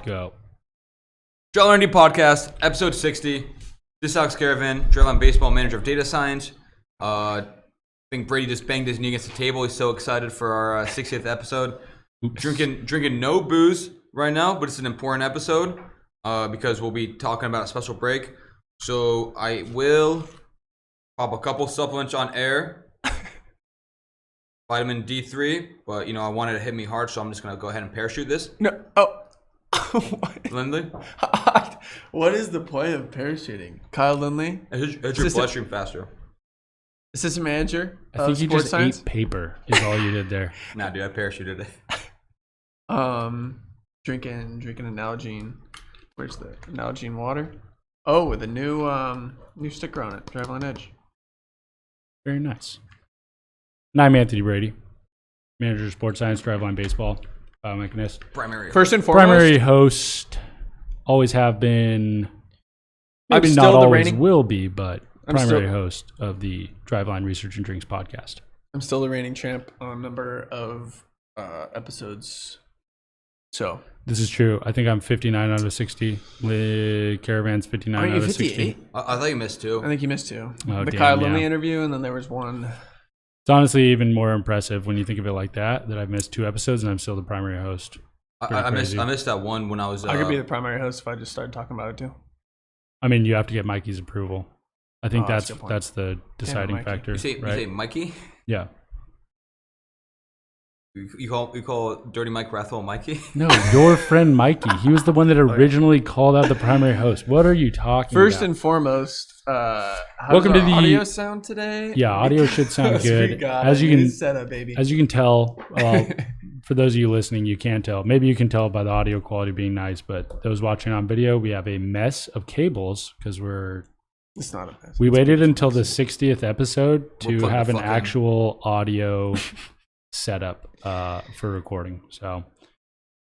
Go. Driveline R&D podcast, episode 60. This is Alex Caravan, Driveline baseball manager of data science. I think Brady just banged his knee against the table. He's so excited for our 60th episode. Oops. Drinking no booze right now, but it's an important episode because we'll be talking about a special break. So I will pop a couple supplements on air. Vitamin D3, but I wanted to hit me hard, so I'm just gonna go ahead and parachute this. No. Oh. What? Lindley, what is the point of parachuting? Kyle Lindley, hit your bloodstream faster. Assistant manager. I think you sports just science. ate paper. Is all you did there. Nah, dude, I parachuted it. Drinking an Nalgene. Where's the Nalgene water? Oh, with a new sticker on it. Driveline Edge. Very nice. And I'm Anthony Brady, manager of sports science, Driveline baseball, biomechanist. First and foremost, primary host. Always have been. Maybe I'm not still the always reigning- will be, but I'm primary still- host of the Driveline Research and Drinks podcast. I'm still the reigning champ on number of episodes. So This is true. I think I'm 59 out of 60. Caravan's 59 Aren't out you of 60. 58? I thought you missed two. I think you missed two. Oh, The damn, Kyle Lindley yeah. interview, and then there was one. It's honestly even more impressive when you think of it like that I've missed 2 episodes and I'm still the primary host. I missed crazy. that one when I was. I could be the primary host if I just started talking about it too. I mean, you have to get Mikey's approval. I think Oh, that's a good point. that's the deciding Mikey. factor. You say Mikey? Yeah. You call Dirty Mike Rathwell Mikey? No, your friend Mikey. He was the one that originally called out the primary host. What are you talking First about? and foremost, Welcome to the audio sound today. Yeah, audio should sound Because we good. got As a you new can setup, baby. As you can tell, well, for those of you listening, you can't tell. Maybe you can tell by the audio quality being nice, but those watching on video, we have a mess of cables because It's not a mess. we waited until the 60th episode We're to putting have the an fucking- actual audio setup for recording. So,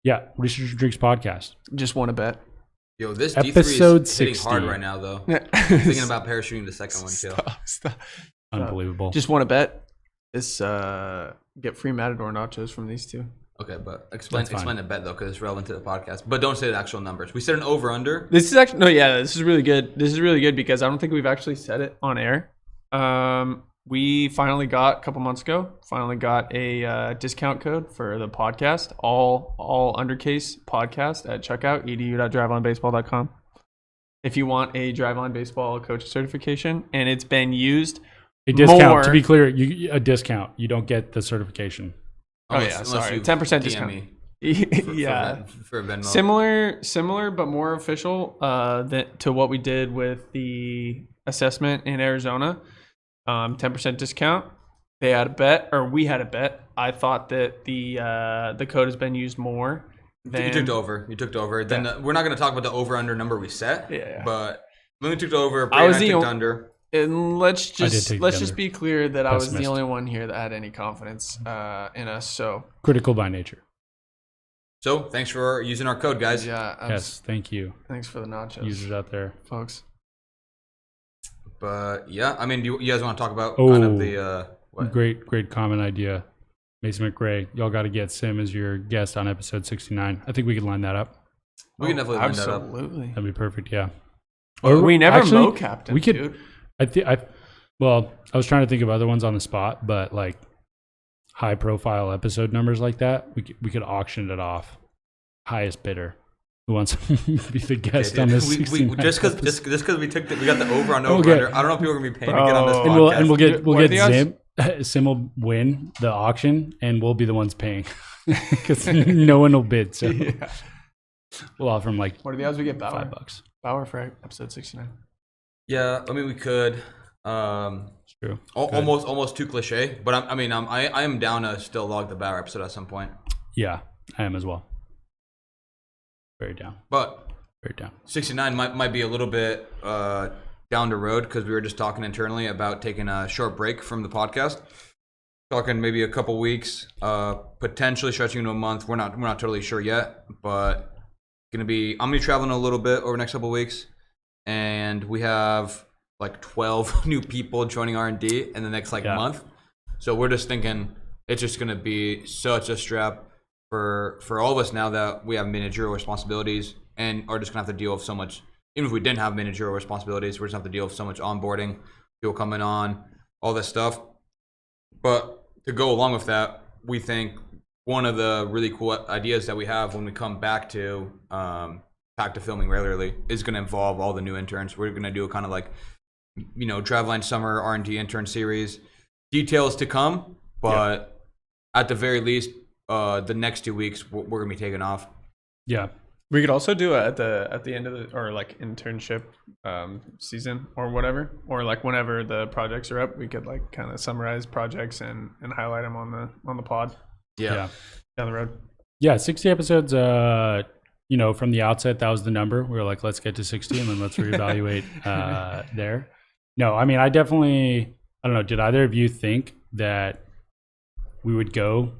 yeah, Research and Drinks podcast. Just want to bet. Yo, this Episode D3 is hitting 60. hard right now, though. Thinking about parachuting the second one, too. Stop. Unbelievable. Just want to bet. Is get free Matador nachos from these two. Okay, but explain That's fine. the bet, though, because it's relevant to the podcast. But don't say the actual numbers. We said an over-under. This is actually this is really good. This is really good because I don't think we've actually said it on air. we finally got a couple months ago. A discount code for the podcast. All undercase podcast at checkout. edu.drivelinebaseball.com. If you want a Driveline Baseball coach certification, and it's been used a discount. more. To be clear, a discount. You don't get the certification. Unless 10% discount. me Yeah, for Venmo. similar, but more official to what we did with the assessment in Arizona. 10% discount. They had a bet, or we had a bet. I thought that the code has been used more. You took over. Then we're not going to talk about the over/under number we set. Yeah. But Lindley took over. Brady and I took under. And let's just under. be clear that I was the Pessimist. only one here that had any confidence in us. So Critical by nature. So thanks for using our code, guys. yeah, Yes, thank you. thanks for the nachos, Users out there. folks. But yeah, I mean, do you guys want to talk about kind of the what? Great comment idea. Mason McRae, y'all got to get Sim as your guest on episode 69. I think we can line that up. We can definitely line that up. Absolutely. That'd be perfect. Yeah. We never actually, mo-capped him, we could. dude. Well, I was trying to think of other ones on the spot, but like high profile episode numbers like that, we could auction it off. Highest bidder who wants to be the guest on this. Just because we got the over on over. Okay. I don't know if people are gonna be paying to get on this And podcast. we'll What are get the odds? Zim. Sim will win the auction, and we'll be the ones paying because no one will bid. So Yeah. we'll offer him like What are the odds we get Bauer? $5. Bauer for episode 69. Yeah, I mean we could. It's true. Almost too cliche, but I am down to still log the Bauer episode at some point. Yeah, I am as well. Very down. But Very down. 69 might be a little bit down the road because we were just talking internally about taking a short break from the podcast. Talking maybe a couple weeks, potentially stretching into a month. We're not totally sure yet, but I'm gonna be traveling a little bit over the next couple weeks, and we have like 12 new people joining R&D in the next month. So we're just thinking it's just gonna be such a strap for all of us now that we have managerial responsibilities and are just gonna have to deal with so much. Even if we didn't have managerial responsibilities, we're just gonna have to deal with so much onboarding, people coming on, all this stuff. But to go along with that, we think one of the really cool ideas that we have when we come back to filming regularly is going to involve all the new interns. We're going to do a kind of like, Driveline Summer R&D intern series. Details to come, but at the very least, the next 2 weeks we're going to be taking off. Yeah. We could also do it at the end of the or like internship season or whatever, or like whenever the projects are up, we could like kind of summarize projects and highlight them on the pod. Yeah. Down the road. Yeah, 60 episodes. From the outset, that was the number. We were like, let's get to 60 and then let's reevaluate there. No, I mean, I don't know. Did either of you think that we would go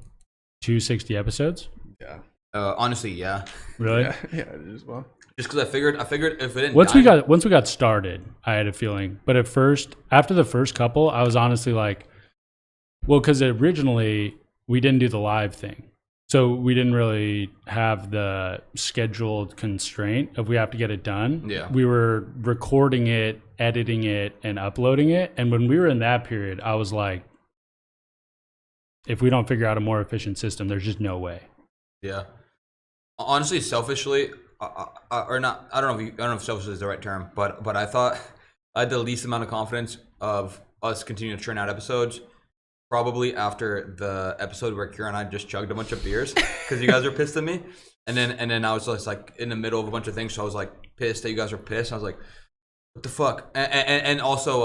to 60 episodes? Yeah. Honestly, yeah. Really? Yeah, as well. Just because I figured if it didn't once we got started, I had a feeling. But after the first couple, I was honestly like, well, because originally we didn't do the live thing. So we didn't really have the scheduled constraint of we have to get it done. Yeah. We were recording it, editing it, and uploading it. And when we were in that period, I was like, if we don't figure out a more efficient system, there's just no way. Yeah. Honestly, selfishly, or not, I don't know if selfish is the right term, but I thought I had the least amount of confidence of us continuing to churn out episodes. Probably after the episode where Kira and I just chugged a bunch of beers because you guys were pissed at me, and then I was just like in the middle of a bunch of things, so I was like pissed that you guys were pissed. I was like, what the fuck? And also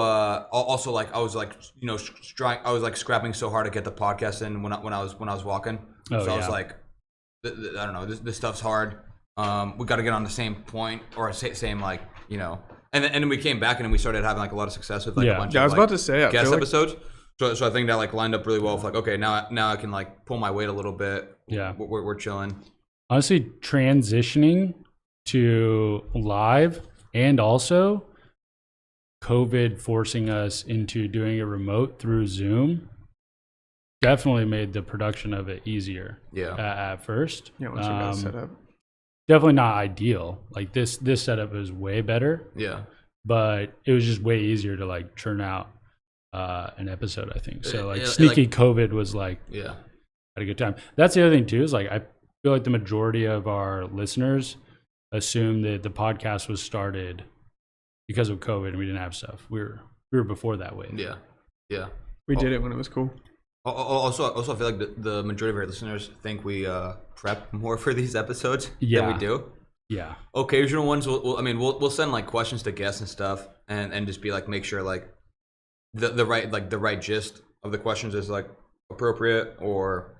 like I was like I was like scrapping so hard to get the podcast in when I was walking. I was like, I don't know, this stuff's hard. We got to get on the same point or same like and then we came back and then we started having like a lot of success with like a bunch of I was about to say guest episodes. So I think that like lined up really well. With like, okay, now I can like pull my weight a little bit. Yeah, we're chilling. Honestly, transitioning to live and also COVID forcing us into doing it remote through Zoom definitely made the production of it easier. Yeah. At first. Yeah, once you got it set up. Definitely not ideal. Like this setup is way better. Yeah. But it was just way easier to like churn out an episode, I think. So like Yeah, sneaky like- COVID was like Yeah. had a good time. That's the other thing too, is like I feel like the majority of our listeners assume that the podcast was started because of COVID and we didn't have stuff. We were before that wave. Yeah. Yeah. We did it when it was cool. Also, I feel like the majority of our listeners think we prep more for these episodes Yeah. than we do. Yeah. Occasional ones, we'll send like questions to guests and stuff, and just be like, make sure like the right gist of the questions is like appropriate, or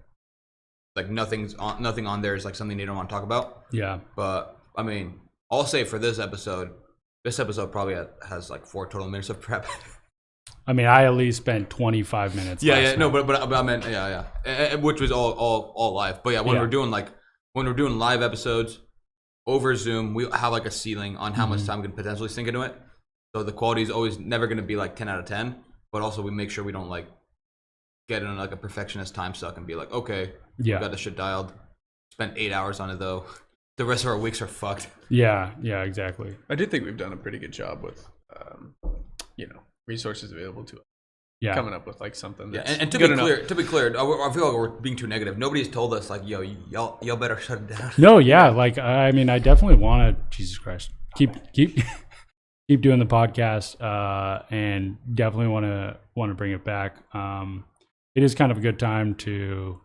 like nothing on there is like something they don't want to talk about. Yeah. But I mean, I'll say for this episode probably has like 4 total minutes of prep. I mean, I at least spent 25 minutes. last No, night. but I meant which was all live. But yeah, when we're doing live episodes over Zoom, we have like a ceiling on how much time we can potentially sink into it. So the quality is always never going to be like 10 out of 10. But also we make sure we don't like get in like a perfectionist time suck and be like, okay, we got this shit dialed. Spent 8 hours on it though. The rest of our weeks are fucked. Yeah, exactly. I do think we've done a pretty good job with, resources available to us. Yeah. Coming up with like something that's And to good be clear, I feel like we're being too negative. Nobody's told us like, yo, y'all better shut it down. No, yeah, like I mean, I definitely want to. Jesus Christ, keep doing the podcast, and definitely want to bring it back. It is kind of a good time to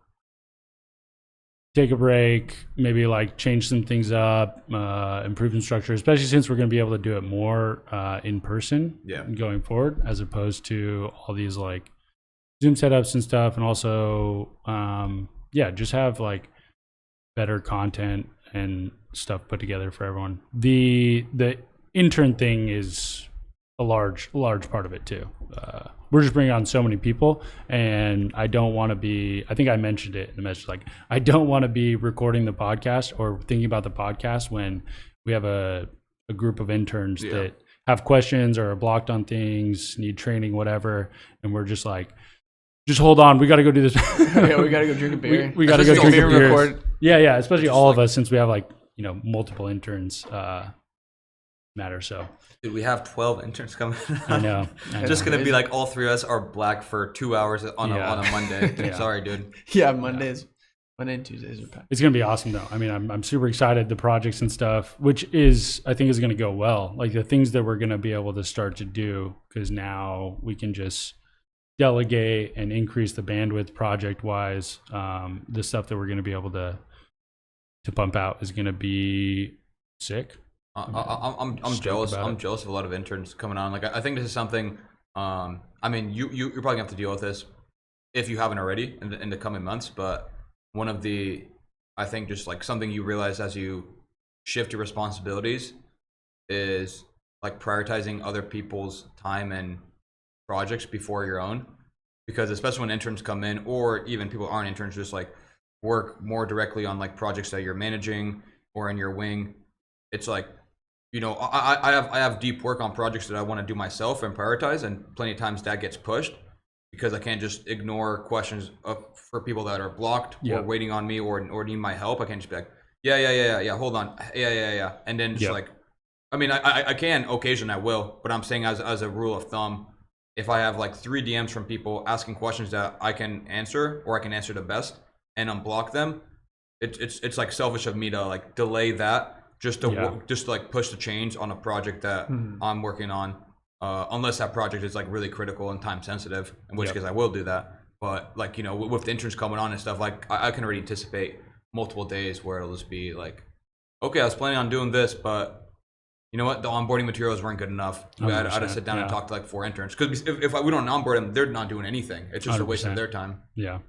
take a break, maybe like change some things up, improve some structure, especially since we're going to be able to do it more in person going forward, as opposed to all these like Zoom setups and stuff. And also, just have like better content and stuff put together for everyone. The intern thing is a large part of it too. We're just bringing on so many people, and I don't want to be, I think I mentioned it in the message, like I don't want to be recording the podcast or thinking about the podcast when we have a group of interns that have questions or are blocked on things, need training, whatever, and we're just like, just hold on, we got to go do this. Yeah, we got to go drink a beer. we got to go Especially drink a beer. record. Yeah, especially all of us, since we have like, multiple interns matter. So Dude, we have 12 interns coming. I know. Just gonna be like all 3 of us are black for 2 hours on a Monday. Yeah. Sorry, dude. Yeah, Monday and Tuesdays are packed. It's gonna be awesome though. I mean, I'm super excited. The projects and stuff, which I think is gonna go well. Like the things that we're gonna be able to start to do, because now we can just delegate and increase the bandwidth project wise. The stuff that we're gonna be able to pump out is gonna be sick. I'm jealous. I'm jealous of a lot of interns coming on. Like I think this is something. I mean, you're probably gonna have to deal with this if you haven't already in the coming months. But one of the, I think, just like something you realize as you shift your responsibilities is like prioritizing other people's time and projects before your own. Because especially when interns come in, or even people who aren't interns, just like work more directly on like projects that you're managing or in your wing. It's like, I have deep work on projects that I want to do myself and prioritize, and plenty of times that gets pushed because I can't just ignore questions for people that are blocked or waiting on me or need my help. I can't just be like, yeah, hold on, yeah, and then just like, I mean, I can occasionally, I will, but I'm saying as a rule of thumb, if I have like 3 DMs from people asking questions that I can answer or I can answer the best and unblock them, it's like selfish of me to like delay that. Just to like push the change on a project that I'm working on, unless that project is like really critical and time sensitive, in which case I will do that. But like, with the interns coming on and stuff, like I can already anticipate multiple days where it'll just be like, okay, I was planning on doing this, but you know what? The onboarding materials weren't good enough. I had to sit down and talk to like 4 interns, because if we don't onboard them, they're not doing anything. It's just 100%. A waste of their time. Yeah,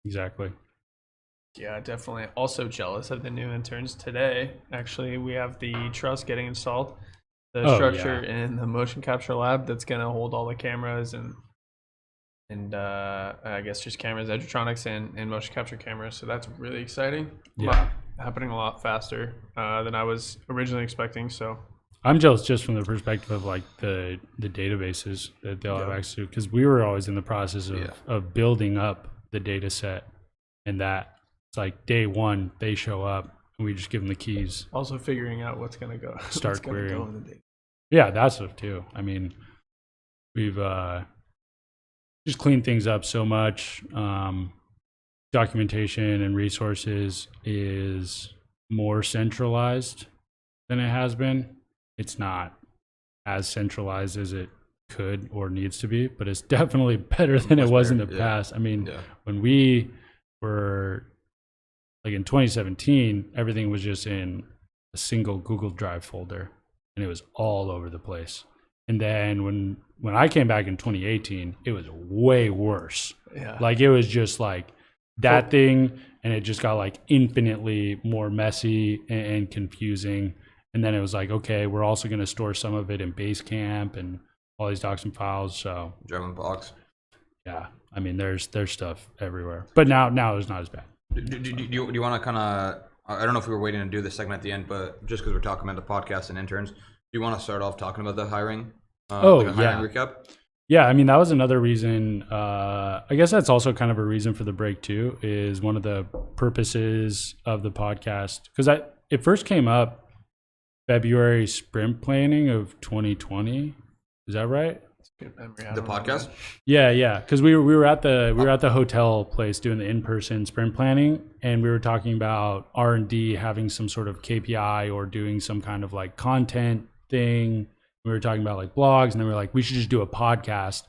exactly. Yeah, definitely. Also jealous of the new interns today. Actually, we have the truss getting installed, the structure in the motion capture lab that's going to hold all the cameras and I guess just cameras, Edgertronics, and motion capture cameras. So that's really exciting. Yeah, happening a lot faster than I was originally expecting. So I'm jealous just from the perspective of like the databases that they'll have access to, because we were always in the process of building up the data set, and that. It's like day one, they show up, and we just give them the keys. Also figuring out what's going to go. Start querying. Yeah, that stuff too. I mean, we've just cleaned things up so much. Documentation and resources is more centralized than it has been. It's not as centralized as it could or needs to be, but it's definitely better than it was in the past. I mean, when we were like in 2017, everything was just in a single Google Drive folder and it was all over the place. And then when I came back in 2018, it was way worse. Yeah. Like it was just like that thing, and it just got like infinitely more messy and confusing. And then it was like, okay, we're also going to store some of it in Basecamp and all these docs and files. So German box. Yeah, I mean, there's stuff everywhere, but now it's not as bad. Do you want to kind of? I don't know if we were waiting to do this segment at the end, but just because we're talking about the podcast and interns, do you want to start off talking about the hiring? Hiring recap. Yeah, I mean, that was another reason. I guess that's also kind of a reason for the break too, is one of the purposes of the podcast. Because it first came up February sprint planning of 2020. Is that right? The podcast? Yeah. Because we were at the hotel place doing the in-person sprint planning, and we were talking about R&D having some sort of KPI or doing some kind of like content thing. We were talking about like blogs, and then we were like, we should just do a podcast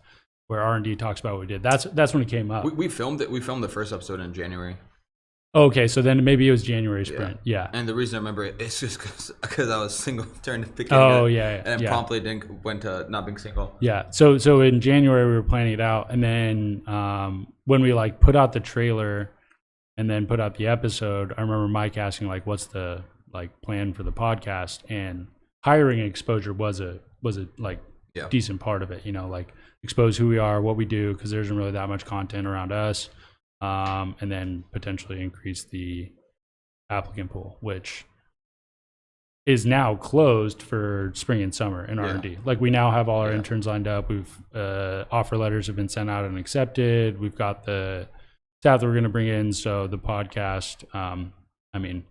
where R&D talks about what we did. That's when it came up. We filmed it. We filmed the first episode in January. Okay, so then maybe it was January sprint. Yeah. And the reason I remember it is just because I was single, turned to pick and promptly went to not being single. Yeah. So in January we were planning it out, and then when we like put out the trailer and then put out the episode, I remember Mike asking like, what's the like plan for the podcast, and hiring exposure was a like decent part of it, you know, like expose who we are, what we do, because there isn't really that much content around us, and then potentially increase the applicant pool, which is now closed for spring and summer in R&D. Like we now have all our interns lined up. We've offer letters have been sent out and accepted. We've got the staff that we're going to bring in. So the podcast, I mean,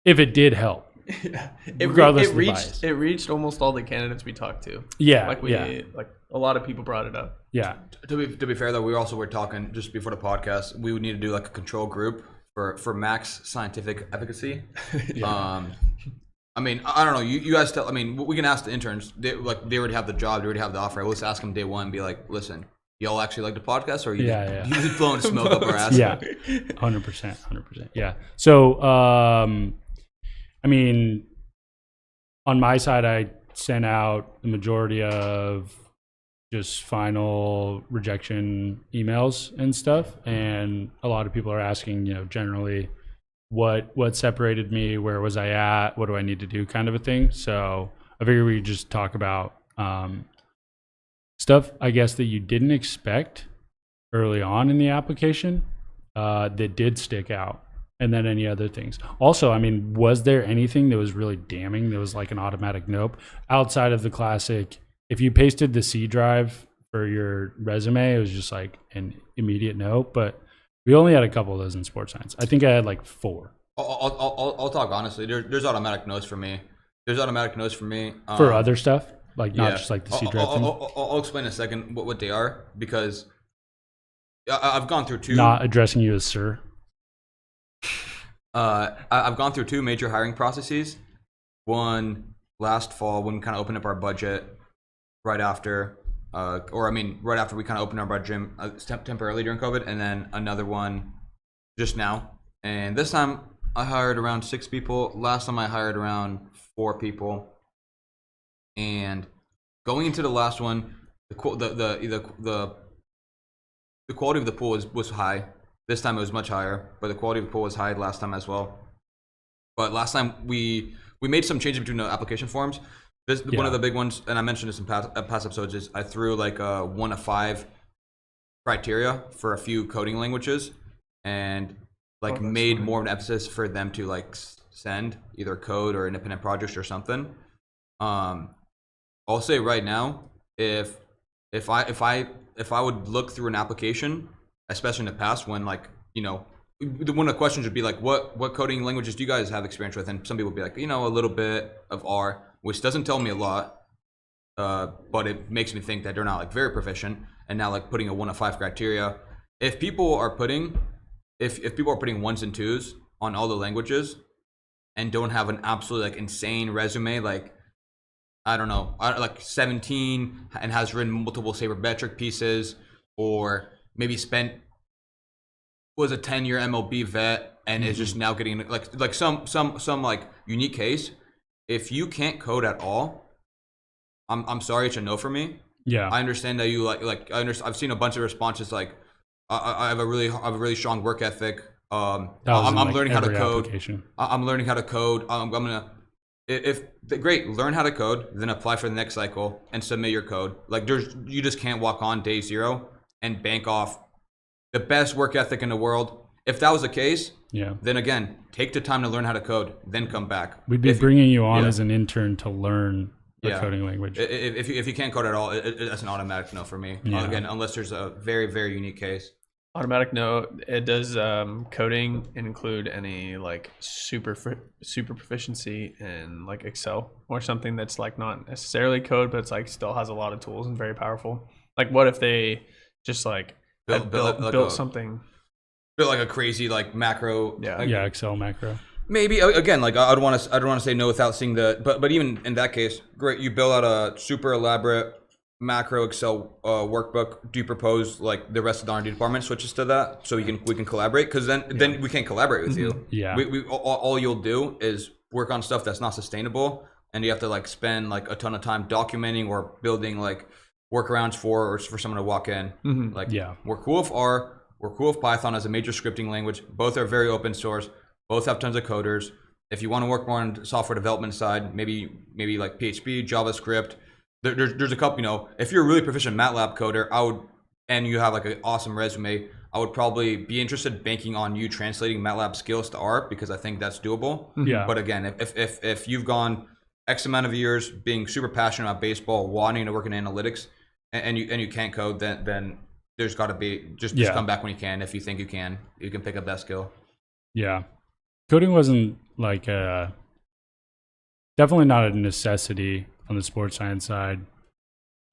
if it did help, regardless of the bias. It reached almost all the candidates we talked to. Yeah, like a lot of people brought it up. Yeah. To be fair though, we also were talking just before the podcast. We would need to do like a control group for max scientific efficacy. I mean, I don't know. You guys tell. I mean, we can ask the interns. They already have the job. They already have the offer. Let's ask them day one and be like, listen, y'all actually like the podcast, or you just blowing smoke up our ass? Yeah, 100%. Yeah. So, I mean, on my side, I sent out the majority of just final rejection emails and stuff, and a lot of people are asking, you know, generally what separated me, where was I at, what do I need to do, kind of a thing. So I figured we could just talk about stuff, I guess, that you didn't expect early on in the application that did stick out, and then any other things. Also, I mean, was there anything that was really damning that was like an automatic nope outside of the classic, if you pasted the C drive for your resume, it was just like an immediate nope? But we only had a couple of those in sports science. I think I had like 4. I'll talk honestly. There's automatic no's for me. For other stuff, like not just like the C drive thing. I'll explain in a second what they are, because I've gone through 2. Not addressing you as sir. I've gone through 2 major hiring processes. One last fall when we kind of opened up our budget, right after we kind of opened our budget temporarily during COVID, and then another one just now. And this time I hired around 6 people. Last time I hired around 4 people. And going into the last one, the quality of the pool was high. This time it was much higher, but the quality of the pool was high last time as well. But last time we made some changes between the application forms. One of the big ones, and I mentioned this in past episodes, is I threw like a 1 to 5 criteria for a few coding languages, and like made more of an emphasis for them to like send either code or independent projects or something. I'll say right now, if I would look through an application, especially in the past, when like, you know, one of the questions would be like, what coding languages do you guys have experience with? And some people would be like, you know, a little bit of R, which doesn't tell me a lot. but it makes me think that they're not like very proficient. And now like putting a 1 of 5 criteria, if people are putting ones and twos on all the languages and don't have an absolutely like insane resume, like I don't know, like 17 and has written multiple sabermetric pieces, or maybe was a 10-year MLB vet and is just now getting like some like unique case. If you can't code at all, I'm sorry, it's a no for me. Yeah, I understand that you I've seen a bunch of responses like I have a really strong work ethic. I'm learning how to code. I'm learning how to code. I'm gonna great, learn how to code, then apply for the next cycle and submit your code. Like you just can't walk on day 0 and bank off the best work ethic in the world. If that was the case, then again, take the time to learn how to code, then come back. We'd be bringing you on as an intern to learn the coding language. If you can't code at all, that's an automatic no for me. Again, unless there's a very, very unique case. Automatic no. It does coding include any like super proficiency in like Excel or something that's like not necessarily code, but it's like still has a lot of tools and very powerful. Like what if they just like built something, built like a crazy like macro, Excel macro. Maybe again, like I'd want to say no without seeing but even in that case, great, you build out a super elaborate macro Excel workbook. Do you propose like the rest of the R&D department switches to that so we can collaborate? Because then we can't collaborate with you. Yeah, we all you'll do is work on stuff that's not sustainable, and you have to like spend like a ton of time documenting or building like workarounds for someone to walk in. We're cool with R, we're cool with Python as a major scripting language. Both are very open source. Both have tons of coders. If you want to work more on the software development side, maybe like PHP, JavaScript. There's a couple. If you're a really proficient MATLAB coder, and you have like an awesome resume, I would probably be interested banking on you translating MATLAB skills to R, because I think that's doable. Yeah. But again, if you've gone X amount of years being super passionate about baseball, wanting to work in analytics, and you can't code, then there's got to be just come back when you can. If you think you can pick up that skill. Yeah, coding wasn't like definitely not a necessity on the sports science side,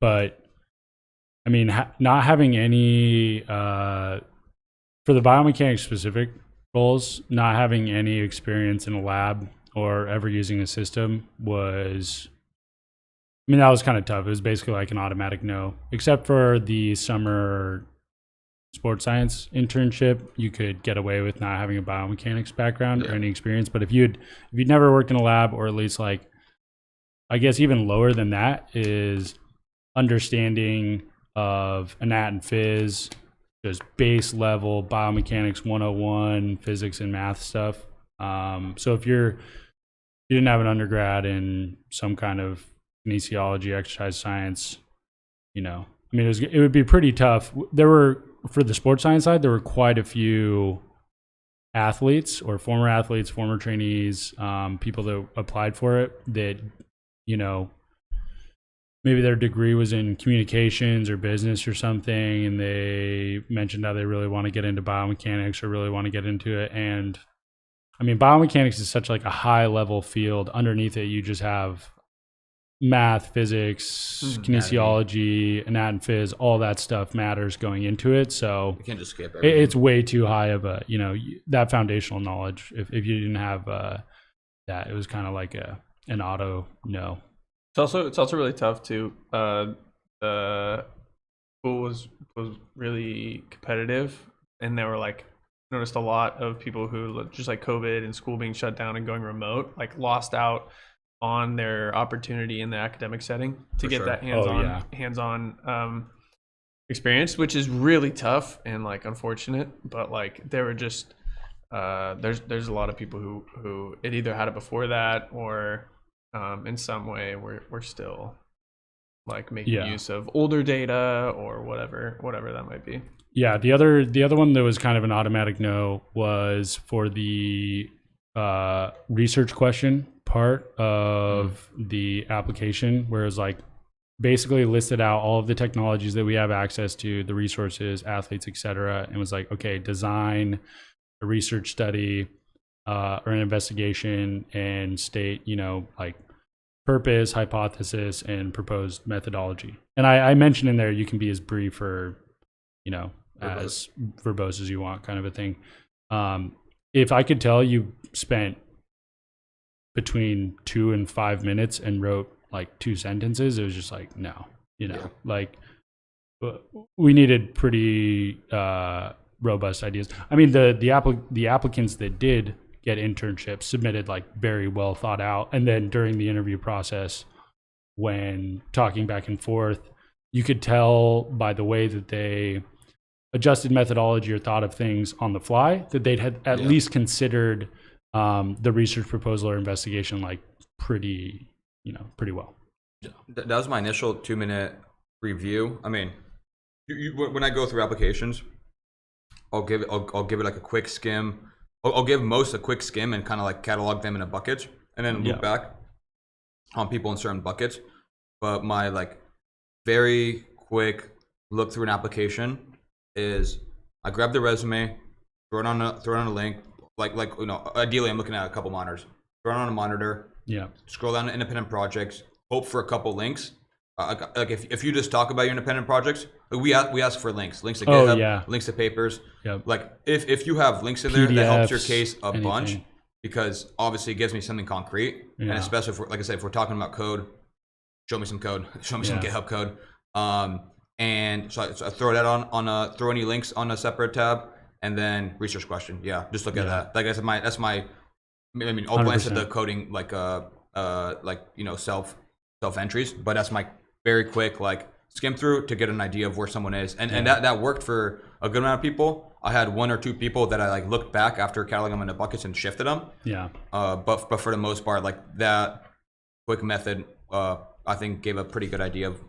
but I mean, not having any for the biomechanics specific roles, not having any experience in a lab or ever using a system was, I mean, that was kind of tough. It was basically like an automatic no, except for the summer sports science internship. You could get away with not having a biomechanics background or any experience. But if you'd never worked in a lab, or at least like, I guess even lower than that is understanding of anat and phys, just base level biomechanics 101, physics and math stuff. So if you didn't have an undergrad in some kind of kinesiology, exercise science, I mean, it would be pretty tough. For the sports science side, there were quite a few athletes or former athletes, former trainees, people that applied for it that, maybe their degree was in communications or business or something, and they mentioned how they really want to get into biomechanics or really want to get into it. And I mean, biomechanics is such like a high level field. Underneath it, you just have math, physics, kinesiology, anat and phys, all that stuff matters going into it. So you can't just skip everything. It's way too high of a, that foundational knowledge. If you didn't have that, it was kind of like an auto no. It's also really tough too. The school was really competitive, and there were like noticed a lot of people who just like COVID and school being shut down and going remote, like lost out on their opportunity in the academic setting to get that hands-on experience, which is really tough and like unfortunate. But like there were just there's a lot of people who it either had it before that or in some way we're still like making use of older data or whatever that might be. Yeah, the other one that was kind of an automatic no was for the research question part of the application, where it's like basically listed out all of the technologies that we have access to, the resources, athletes, etc., and was like, okay, design a research study or an investigation and state, like purpose, hypothesis, and proposed methodology. And I mentioned in there you can be as brief or, as verbose as you want, kind of a thing. If I could tell you spent between 2 and 5 minutes and wrote like 2 sentences, it was just like, no, like we needed pretty robust ideas. I mean, the applicants that did get internships submitted like very well thought out, and then during the interview process, when talking back and forth, you could tell by the way that they adjusted methodology or thought of things on the fly that they'd had at least considered the research proposal or investigation like pretty well. That was my initial 2-minute review. I mean, when I go through applications, I'll give it like a quick skim. I'll give most a quick skim and kind of like catalog them in a bucket, and then look back on people in certain buckets. But my like very quick look through an application is I grab the resume, throw it on a link. Like ideally I'm looking at a couple monitors. Throw it on a monitor. Yeah. Scroll down to independent projects. Hope for a couple links. Like if you just talk about your independent projects, we ask for links to GitHub, links to papers. Yep. Like if you have links in there, PDFs, that helps your case a bunch, because obviously it gives me something concrete. And especially if we're talking about code, show me some code, show me some GitHub code. And so I throw that on throw any links on a separate tab, and then research question. Yeah, just look at that. Like I said, that's my. I mean, I'll glance at the coding self entries, but that's my very quick like skim through to get an idea of where someone is, and that worked for a good amount of people. I had 1 or 2 people that I like looked back after cataloging them into buckets and shifted them. Yeah. But for the most part, like that quick method, I think gave a pretty good idea of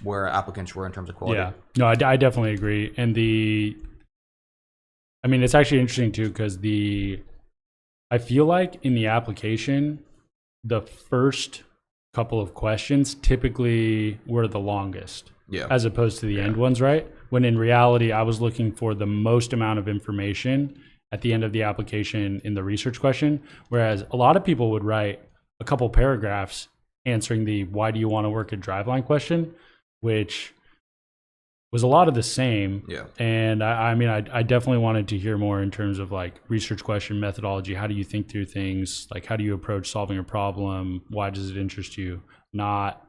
where applicants were in terms of quality. Yeah. No, I definitely agree. And I mean, it's actually interesting too, because I feel like in the application, the first couple of questions typically were the longest, as opposed to the end ones, right? When in reality, I was looking for the most amount of information at the end of the application in the research question, whereas a lot of people would write a couple paragraphs answering the why do you want to work at Driveline question, which was a lot of the same. Yeah. And I mean, I definitely wanted to hear more in terms of like research question methodology. How do you think through things? Like, how do you approach solving a problem? Why does it interest you? Not,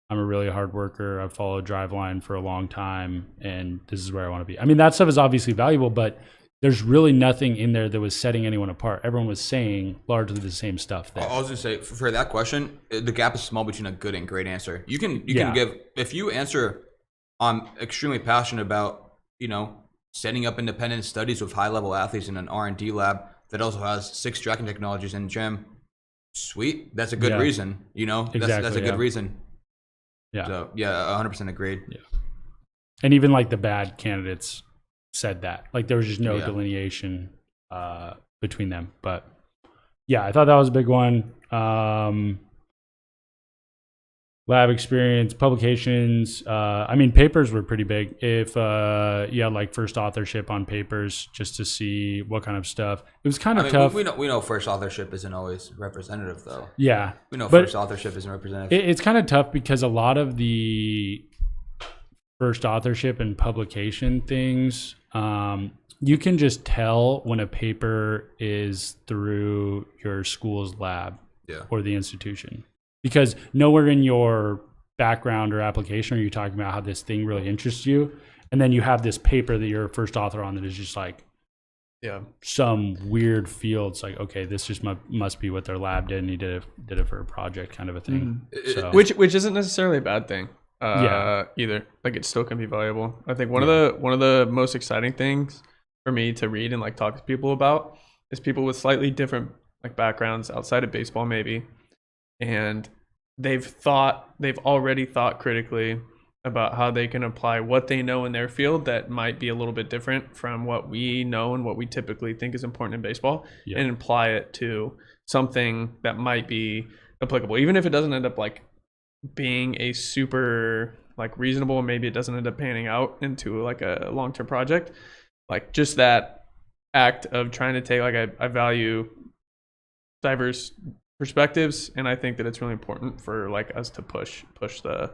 I'm a really hard worker. I've followed Driveline for a long time, and this is where I want to be. I mean, that stuff is obviously valuable, but there's really nothing in there that was setting anyone apart. Everyone was saying largely the same stuff there. I was going to say, for that question, the gap is small between a good and great answer. You can give, if you answer, I'm extremely passionate about, setting up independent studies with high-level athletes in an R&D lab that also has 6 tracking technologies in the gym. Sweet. That's a good reason, Exactly, that's a good reason. Yeah. So, 100% agreed. Yeah. And even like the bad candidates said that. Like there was just no delineation between them. But I thought that was a big one. Lab experience, publications. I mean, papers were pretty big. If you had like first authorship on papers, just to see what kind of stuff. It was kind of tough. We know first authorship isn't always representative, though. Yeah, we know first authorship isn't representative. It's kind of tough because a lot of the first authorship and publication things, you can just tell when a paper is through your school's lab or the institution. Because nowhere in your background or application are you talking about how this thing really interests you. And then you have this paper that you're a first author on that is just like some weird field. It's like, okay, this just must be what their lab did, and he did it for a project kind of a thing. Mm-hmm. So. Which isn't necessarily a bad thing either. Like it still can be valuable. I think one of the most exciting things for me to read and like talk to people about is people with slightly different like backgrounds outside of baseball maybe. And they've already thought critically about how they can apply what they know in their field that might be a little bit different from what we know and what we typically think is important in baseball, and apply it to something that might be applicable, even if it doesn't end up like being a super like reasonable, maybe it doesn't end up panning out into like a long-term project. Like just that act of trying to take like I value diverse perspectives, and I think that it's really important for like us to push the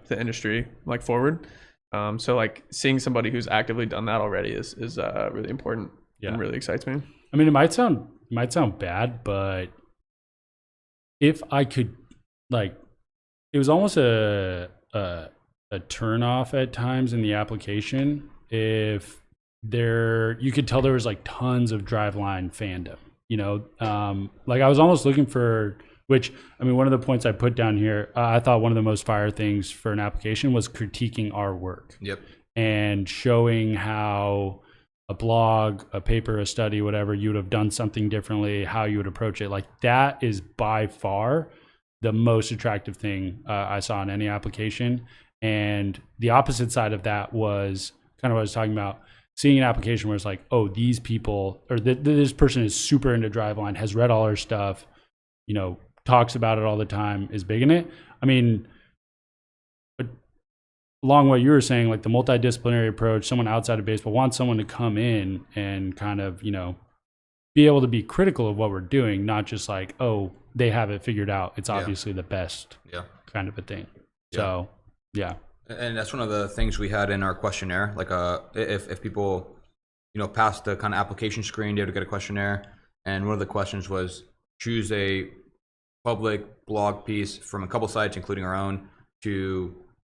industry like forward. So like seeing somebody who's actively done that already is really important and really excites me. I mean, it might sound bad, but if I could, like, it was almost a turn off at times in the application if you could tell there was like tons of Driveline fandom, you know, like I was almost looking for, which, I mean, one of the points I put down here, I thought one of the most fire things for an application was critiquing our work. Yep. And showing how a blog, a paper, a study, whatever, you would have done something differently, how you would approach it. Like that is by far the most attractive thing I saw in any application. And the opposite side of that was kind of what I was talking about, seeing an application where it's like, oh, these people, or this person is super into Driveline, has read all our stuff, you know, talks about it all the time, is big in it. I mean, but along what you were saying, like the multidisciplinary approach, someone outside of baseball wants someone to come in and kind of, you know, be able to be critical of what we're doing, not just like, oh, they have it figured out. It's obviously the best kind of a thing. So, yeah. And that's one of the things we had in our questionnaire. Like, if people, you know, passed the kind of application screen, they would get a questionnaire. And one of the questions was choose a public blog piece from a couple sites, including our own, to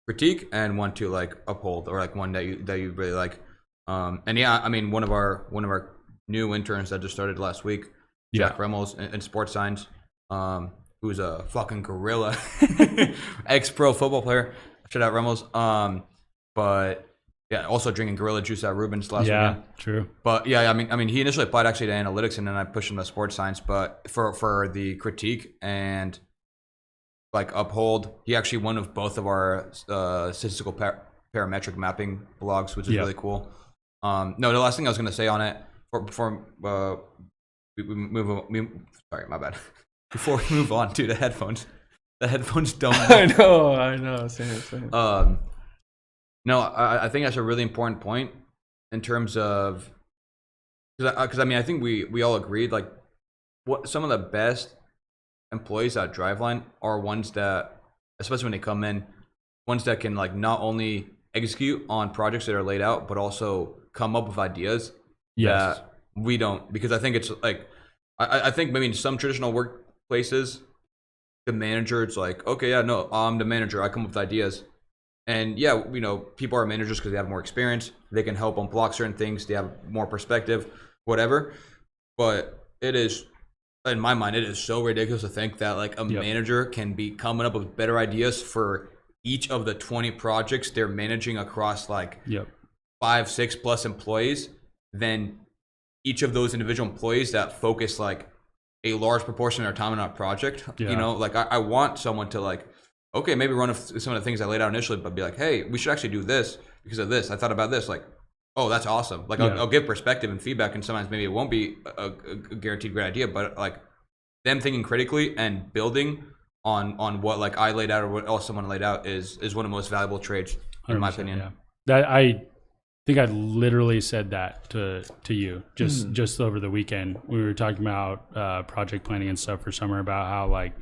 critique, and one to like uphold, or like one that you really like. And yeah, I mean, one of our new interns that just started last week, Jack Remmels in sports science, who's a fucking gorilla, ex-pro football player. Shout out Remmels. But yeah, also drinking gorilla juice at Rubens last weekend. Yeah, true. But yeah, I mean, he initially applied actually to analytics, and then I pushed him to sports science. But for the critique and like uphold, he actually one of both of our statistical parametric mapping blogs, which is really cool. No, the last thing I was going to say on it before we move on, sorry, my bad. Before we move on to the headphones don't. I know. Same. No, I think that's a really important point in terms of, because I mean, I think we all agreed, like, what some of the best employees at Driveline are ones that, especially when they come in, ones that can like not only execute on projects that are laid out, but also come up with ideas that we don't. Because I think it's like, I think maybe in some traditional workplaces, the manager, it's like, okay, yeah, no, I'm the manager, I come up with ideas. And yeah, you know, people are managers because they have more experience, they can help unblock certain things, they have more perspective, whatever. But it is, in my mind, it is so ridiculous to think that like a manager can be coming up with better ideas for each of the 20 projects they're managing across like 5-6 plus employees than each of those individual employees that focus like a large proportion of their time on a project. You know, like I want someone to like, okay, maybe run some of the things I laid out initially, but be like, hey, we should actually do this because of this. I thought about this. Like, oh, that's awesome. Like, I'll give perspective and feedback, and sometimes maybe it won't be a guaranteed great idea, but like them thinking critically and building on what like I laid out or what else someone laid out is one of the most valuable traits in my opinion. Yeah. That I think I literally said that to you just over the weekend. We were talking about project planning and stuff for summer, about how like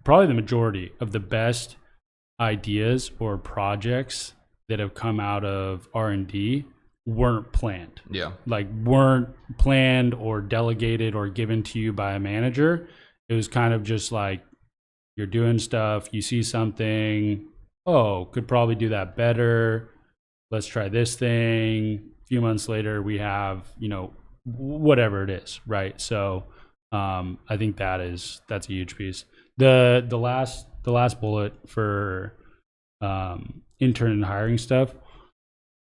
probably the majority of the best ideas or projects that have come out of R&D weren't planned. Like weren't planned or delegated or given to you by a manager. It was kind of just like you're doing stuff, you see something, oh, could probably do that better. Let's try this thing. A few months later, we have, you know, whatever it is, right? So I think that's a huge piece. The last bullet for intern and hiring stuff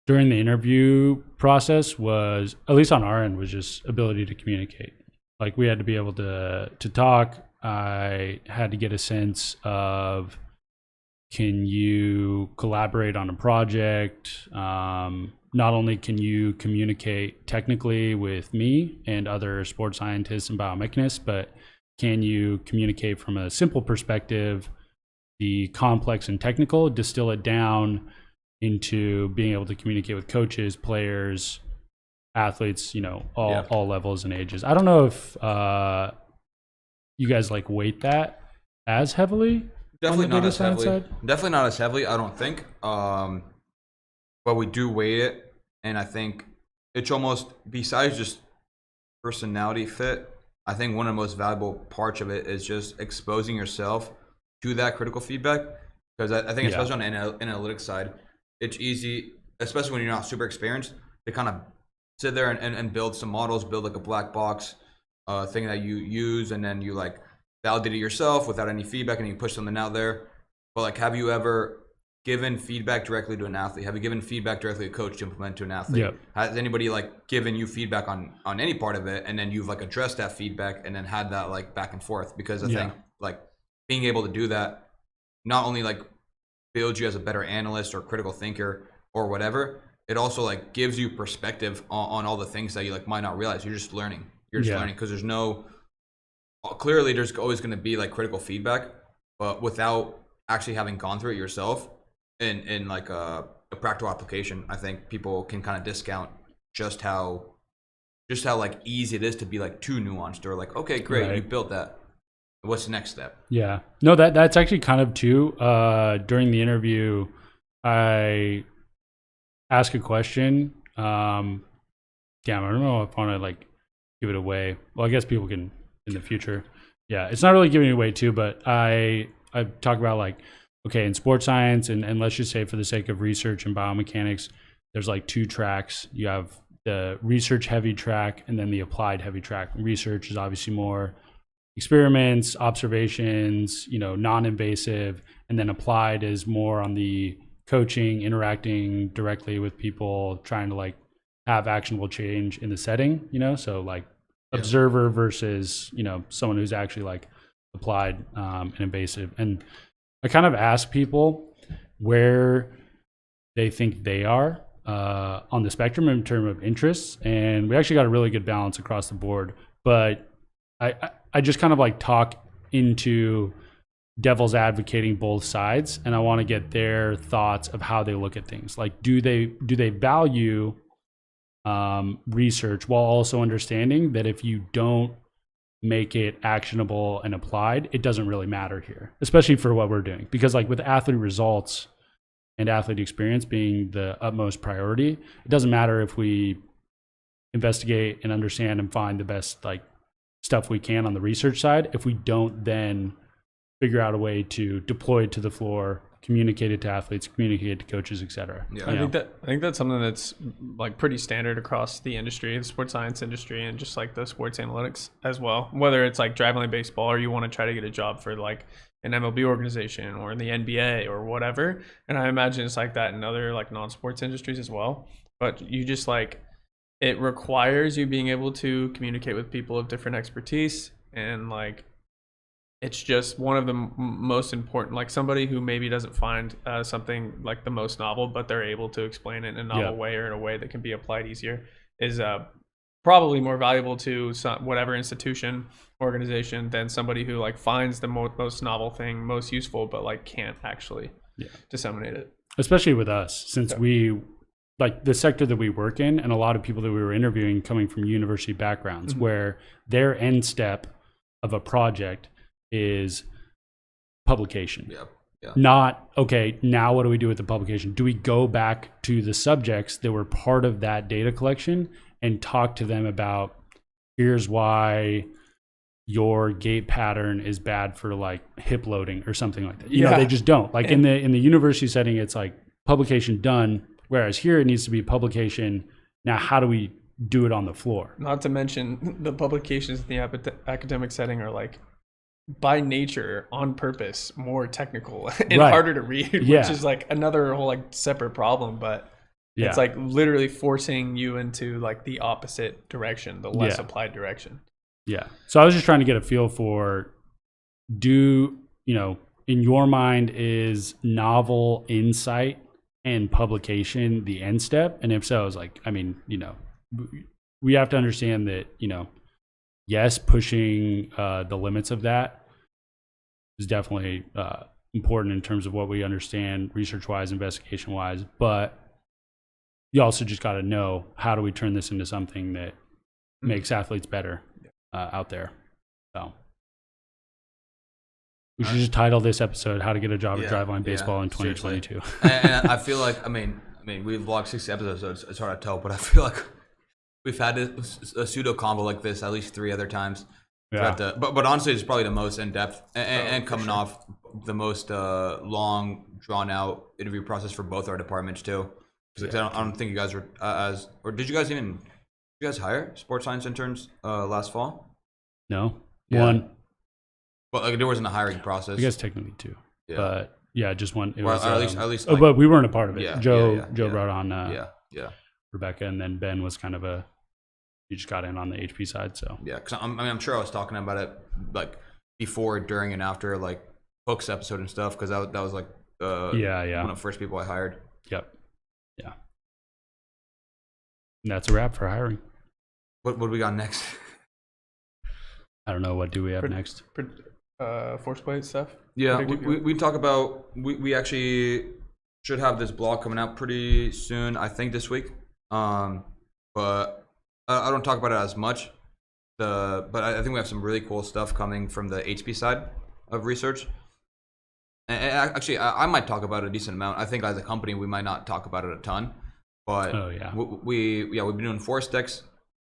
during the interview process was, at least on our end, was just ability to communicate. Like we had to be able to talk. I had to get a sense of, can you collaborate on a project? Not only can you communicate technically with me and other sports scientists and biomechanists, but can you communicate from a simple perspective, the complex and technical, distill it down into being able to communicate with coaches, players, athletes, all levels and ages. I don't know if you guys like weight that as heavily. Definitely on the not data as science heavily. side? Definitely not as heavily, I don't think. But we do weight it, and I think it's almost, besides just personality fit, I think one of the most valuable parts of it is just exposing yourself to that critical feedback. Because I think, especially on the analytics side, it's easy, especially when you're not super experienced, to kind of sit there and build some models, build like a black box thing that you use, and then you like validate it yourself without any feedback, and you push something out there. But like, have you ever given feedback directly to an athlete? Have you given feedback directly to a coach to implement to an athlete? Yep. Has anybody like given you feedback on any part of it, and then you've like addressed that feedback and then had that like back and forth? Because I think like being able to do that not only like builds you as a better analyst or critical thinker or whatever, it also like gives you perspective on all the things that you like might not realize. You're just learning. You're just learning, because clearly there's always going to be like critical feedback, but without actually having gone through it yourself in like a practical application, I think people can kind of discount just how like easy it is to be like too nuanced, or like, okay, great, you built that. What's the next step? Yeah. No, that's actually kind of too. During the interview, I asked a question. Damn, I don't know if I want to like give it away. Well, I guess people can in the future. Yeah, it's not really giving it away too, but I talk about like, okay, in sports science, and let's just say for the sake of research and biomechanics, there's like two tracks. You have the research heavy track and then the applied heavy track. Research is obviously more experiments, observations, non-invasive, and then applied is more on the coaching, interacting directly with people, trying to like have actionable change in the setting, so like observer versus, someone who's actually like applied and invasive. And I kind of ask people where they think they are on the spectrum in terms of interests, and we actually got a really good balance across the board. But I just kind of like talk into devil's advocating both sides, and I want to get their thoughts of how they look at things. Like, do they value research while also understanding that if you don't make it actionable and applied, it doesn't really matter here, especially for what we're doing. Because like with athlete results and athlete experience being the utmost priority, it doesn't matter if we investigate and understand and find the best like stuff we can on the research side, if we don't then figure out a way to deploy it to the floor, communicate it to athletes, communicate it to coaches, etc. Yeah, I think that's something that's like pretty standard across the industry, the sports science industry, and just like the sports analytics as well. Whether it's like Driveline baseball, or you want to try to get a job for like an MLB organization or in the NBA or whatever. And I imagine it's like that in other like non-sports industries as well. But you just like, it requires you being able to communicate with people of different expertise, and like it's just one of the most important, like somebody who maybe doesn't find something like the most novel, but they're able to explain it in a novel way, or in a way that can be applied easier, is probably more valuable to whatever institution, organization, than somebody who like finds the most novel thing most useful, but like can't actually disseminate it. Especially with us, since we, like the sector that we work in, and a lot of people that we were interviewing coming from university backgrounds, where their end step of a project is publication. Not, okay, now what do we do with the publication? Do we go back to the subjects that were part of that data collection and talk to them about, here's why your gait pattern is bad for like hip loading or something like that. You know, they just don't. Like in the university setting, it's like publication done, whereas here it needs to be publication. Now, how do we do it on the floor? Not to mention the publications in the academic setting are like, by nature, on purpose, more technical and harder to read, which is like another whole like separate problem. But it's like literally forcing you into like the opposite direction, the less applied direction. Yeah. So I was just trying to get a feel for, in your mind, is novel insight and publication the end step? And if so, I was like, I mean, we have to understand that, yes, pushing the limits of that is definitely important in terms of what we understand research-wise, investigation-wise. But you also just got to know, how do we turn this into something that makes athletes better out there. So we should just title this episode "How to Get a Job at Driveline Baseball in 2022." And I feel like, I mean, we've vlogged 60 episodes, so it's hard to tell, but I feel like we've had a pseudo combo like this at least 3 other times. Yeah. But honestly, it's probably the most in depth and coming off the most long, drawn out interview process for both our departments too. Because I don't think you guys were or did you guys hire sports science interns last fall? No, Yeah. one. Well, like, there wasn't a hiring process. I guess technically 2. Yeah. But yeah, just one. It Well, was at least. oh, Like, but we weren't a part of it. Yeah, Joe yeah. brought on yeah. Rebecca, and then Ben was kind of he just got in on the HP side. So Yeah, because I'm sure I was talking about it like before, during, and after like Hook's episode and stuff, because that was like one of the first people I hired. Yep. Yeah. And that's a wrap for hiring. What do we got next? I don't know. What do we have next? Force plate stuff. Yeah, we talk about we actually should have this blog coming out pretty soon. I think this week. But I don't talk about it as much. But I think we have some really cool stuff coming from the HP side of research. And actually, I might talk about it a decent amount. I think as a company, we might not talk about it a ton. But we've been doing Force-Dex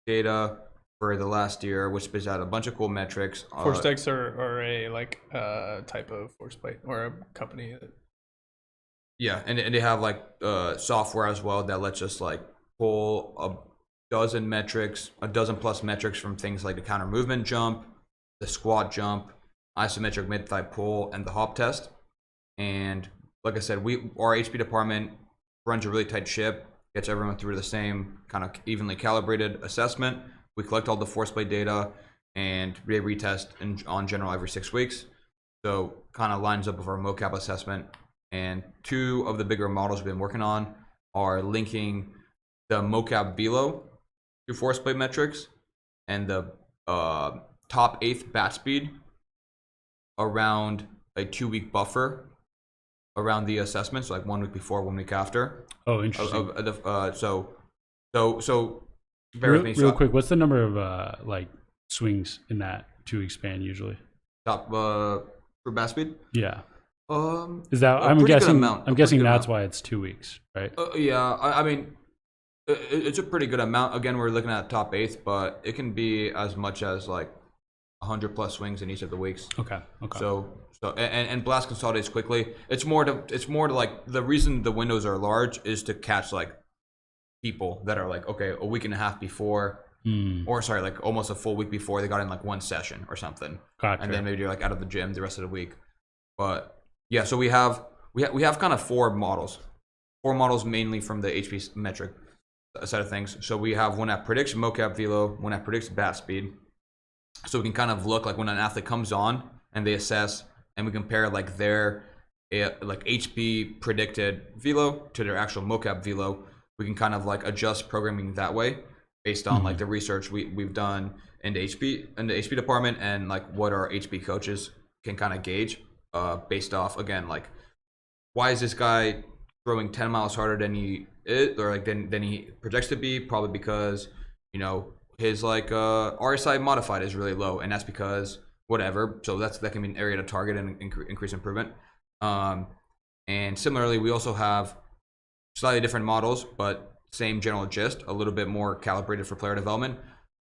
data for the last year, which spits out a bunch of cool metrics. Force-Dex are a type of force plate or a company. Yeah, and they have like software as well that lets us like pull a dozen plus metrics from things like the counter movement jump, the squat jump, isometric mid-thigh pull, and the hop test. And like I said, our HP department runs a really tight ship, gets everyone through the same kind of evenly calibrated assessment. We collect all the force plate data and retest on general every 6 weeks. So kind of lines up with our mocap assessment. And 2 of the bigger models we've been working on are linking the mocap velo to force plate metrics and the top 8th bat speed around a 2-week buffer around the assessment, so like 1 week before, 1 week after. Oh, interesting. So bear with me. Real quick, what's the number of like swings in that 2-week span usually? Top for bat speed? Yeah. Is that I'm guessing that's why it's 2 weeks, right? Yeah, I mean, it's a pretty good amount. Again, we're looking at top 8th, but it can be as much as like 100 plus swings in each of the weeks. Okay. So and blast consolidates quickly. It's more to like, the reason the windows are large is to catch like people that are like, okay, a week and a half before, or sorry, like almost a full week before, they got in like 1 session or something. Gotcha. And then maybe you're like out of the gym the rest of the week. But yeah, so we have kind of 4 models mainly from the HP metric side of things. So we have one that predicts mocap velo, one that predicts bat speed. So we can kind of look like when an athlete comes on and they assess, and we compare like their like HP predicted velo to their actual mocap velo. We can kind of like adjust programming that way based on like the research we've done in the HP department, and like what our HP coaches can kind of gauge based off, again, like, why is this guy throwing 10 miles harder than he projects to be? Probably because, you know, his like RSI modified is really low, and that's because whatever. So that can be an area to target and increase improvement. And similarly, we also have slightly different models, but same general gist, a little bit more calibrated for player development.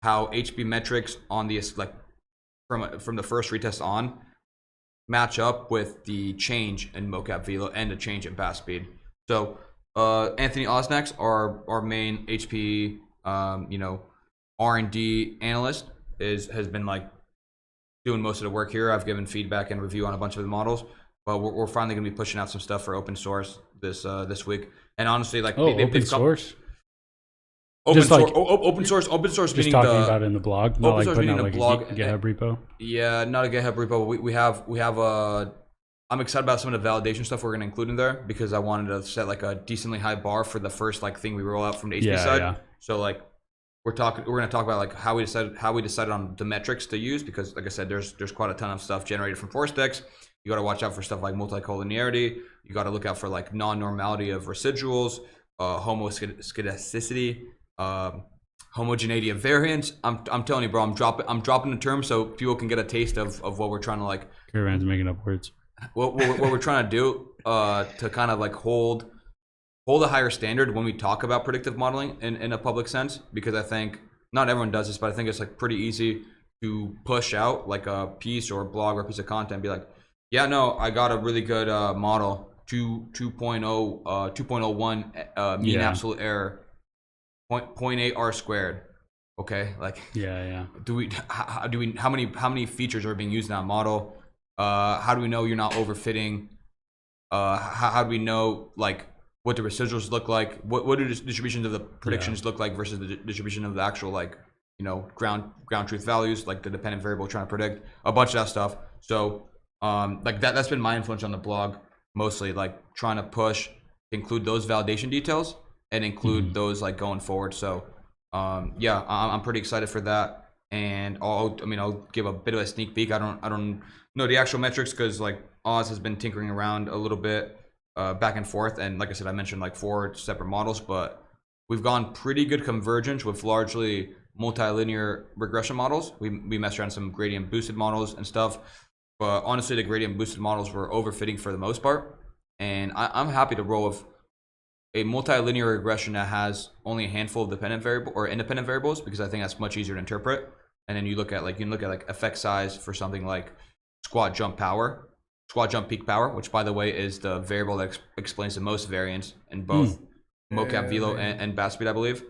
How HP metrics on the like from the first retest on match up with the change in mocap velo and the change in bat speed. So Anthony Osnax, our main HP R&D analyst, has been like doing most of the work here. I've given feedback and review on a bunch of the models, but we're finally going to be pushing out some stuff for open source this week. And honestly, like open source. Open source Just meaning talking about it in the blog, not like putting out like blog, a GitHub repo. Yeah, not a GitHub repo. We have I'm excited about some of the validation stuff we're going to include in there, because I wanted to set like a decently high bar for the first like thing we roll out from the HP side. Yeah. So like we're going to talk about like how we decided on the metrics to use, because like I said, there's quite a ton of stuff generated from Force-Dex. You got to watch out for stuff like multicollinearity. You got to look out for like non-normality of residuals. homoscedasticity, homogeneity of variance. I'm telling you, bro, I'm dropping the term so people can get a taste of what we're trying to like. Caravan's making up words. What we're trying to do to kind of like hold a higher standard when we talk about predictive modeling in a public sense, because I think not everyone does this, but I think it's like pretty easy to push out like a piece or a blog or a piece of content and be like, yeah, no, I got a really good model, 2.01 mean absolute error, 0.8 r squared. Okay, like how many features are being used in that model? How do we know you're not overfitting? How do we know like what the residuals look like? What do the distributions of the predictions look like versus the distribution of the actual like ground truth values, like the dependent variable trying to predict a bunch of that stuff. So like that's been my influence on the blog mostly, like trying to push include those validation details and include those like going forward. So yeah, I'm pretty excited for that. And I'll give a bit of a sneak peek. I don't know the actual metrics because like Oz has been tinkering around a little bit back and forth, and like I said, I mentioned like 4 separate models, but we've gone pretty good convergence with largely multilinear regression models. We messed around some gradient boosted models and stuff, but honestly the gradient boosted models were overfitting for the most part, and I'm happy to roll with a multilinear regression that has only a handful of dependent variable or independent variables, because I think that's much easier to interpret. And then you can look at effect size for something like squat jump peak power, which by the way is the variable that explains the most variance in both mocap velo and bat speed, I believe.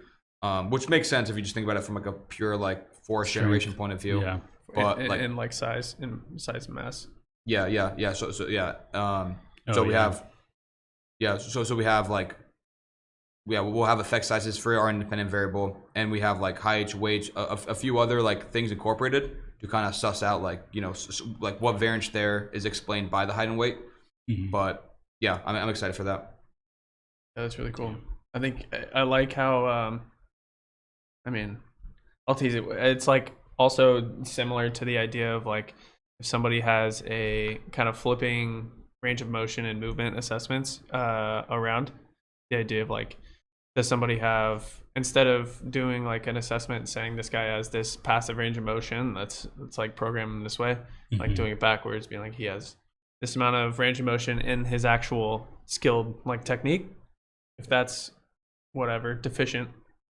Which makes sense if you just think about it from like a pure like force generation point of view. Yeah. But like size and mass. Yeah. So we have like we'll have effect sizes for our independent variable, and we have like height, weight, a few other like things incorporated to kind of suss out like like what variance there is explained by the height and weight. But yeah, I'm excited for that. Yeah, that's really cool. I think I like how I'll tease it. It's like also similar to the idea of like if somebody has a kind of flipping range of motion and movement assessments around, the idea of like, does somebody have, instead of doing like an assessment saying this guy has this passive range of motion that's like programmed this way, like doing it backwards, being like he has this amount of range of motion in his actual skilled like technique. If that's whatever deficient,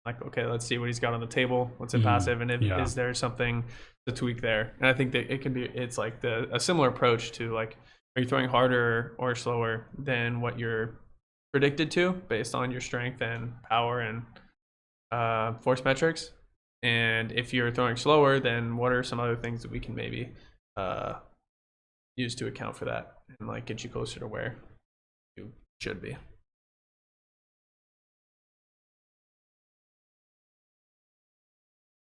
like okay, let's see what he's got on the table, what's it passive, and is there something to tweak there? And I think that it's like a similar approach to like, are you throwing harder or slower than what you're predicted to based on your strength and power and force metrics? And if you're throwing slower, then what are some other things that we can maybe use to account for that and like get you closer to where you should be?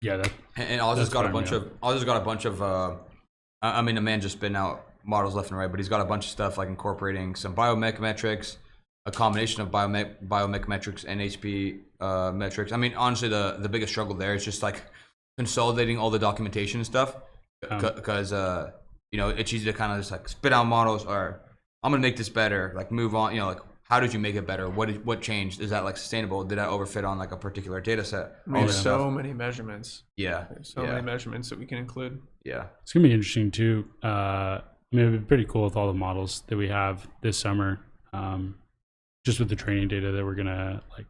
Yeah, and Oz has got a bunch of I mean, the man just spitting out models left and right, but he's got a bunch of stuff like incorporating some biomech metrics, a combination of biomech metrics and HP metrics. I mean, honestly, the biggest struggle there is just like consolidating all the documentation and stuff, because it's easy to kind of just like spit out models, or I'm gonna make this better, like move on. Like, how did you make it better? What changed? Is that like sustainable? Did that overfit on like a particular data set? There's so many measurements. Yeah. There's so many measurements that we can include. Yeah. It's gonna be interesting too. I mean, it'd be pretty cool with all the models that we have this summer. Just with the training data that we're gonna like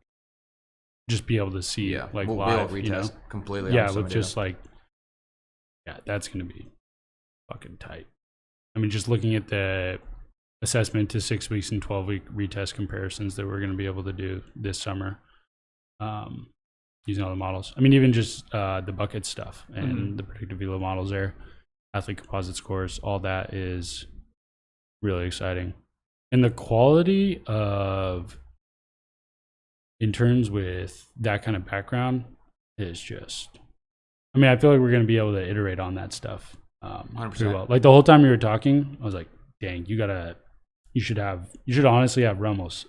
just be able to see like we'll live, retest completely. Yeah, with just like that's gonna be fucking tight. I mean, just looking at the assessment to 6 weeks and 12-week retest comparisons that we're going to be able to do this summer using all the models. I mean, even just the bucket stuff and the predictive velo models there, athlete composite scores, all that is really exciting. And the quality of interns with that kind of background is just, I mean, I feel like we're going to be able to iterate on that stuff 100%. pretty well. Like the whole time you were talking, I was like, dang, you should honestly have Ramos